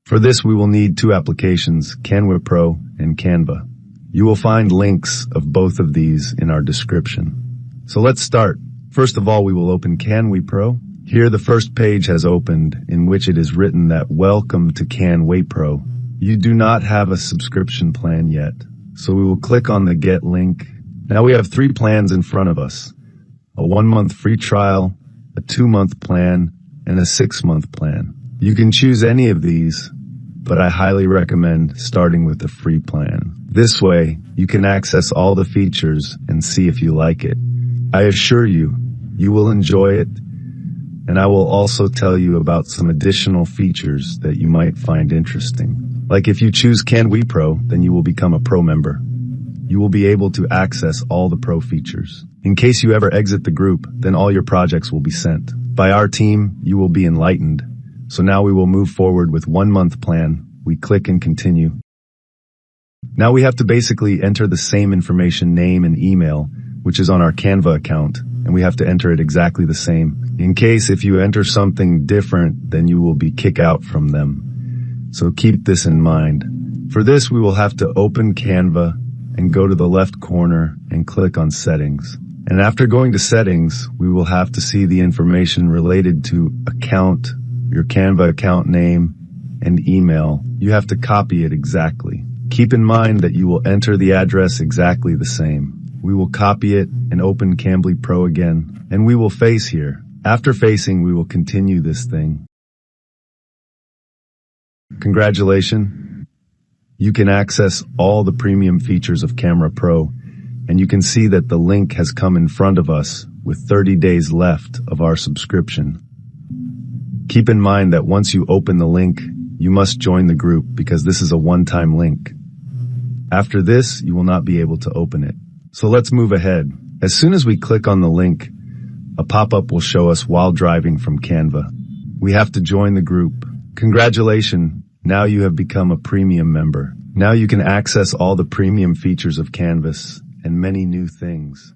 For this, we will need two applications, Canva Pro and Canva. You will find links of both of these in our description. So let's start. First of all, we will open Canva Pro. Here, the first page has opened, in which it is written that welcome to Canva Pro. You do not have a subscription plan yet, so we will click on the Get link. Now we have 3 plans in front of us: a 1-month free trial, a 2-month plan, and a 6-month plan. You can choose any of these, but I highly recommend starting with the free plan. This way, you can access all the features and see if you like it. I assure you, you will enjoy it, and I will also tell you about some additional features that you might find interesting. Like if you choose Canva Pro, then you will become a Pro member. You will be able to access all the Pro features. In case you ever exit the group, then all your projects will be sent. By our team, you will be enlightened. So now we will move forward with 1-month plan. We click and continue. Now we have to basically enter the same information, name and email, which is on our Canva account, and we have to enter it exactly the same. In case if you enter something different, then you will be kicked out from them. So keep this in mind. For this, we will have to open Canva and go to the left corner and click on Settings. And after going to Settings, we will have to see the information related to account, your Canva account name, and email. You have to copy it exactly. Keep in mind that you will enter the address exactly the same. We will copy it and open Canva Pro again, and we will face here. After facing, we will continue this thing. Congratulations! You can access all the premium features of Canva Pro, and you can see that the link has come in front of us with 30 days left of our subscription. Keep in mind that once you open the link, you must join the group because this is a one-time link. After this, you will not be able to open it. So let's move ahead. As soon as we click on the link, a pop-up will show us while driving from Canva. We have to join the group. Congratulations! Now you have become a premium member. Now you can access all the premium features of Canvas and many new things.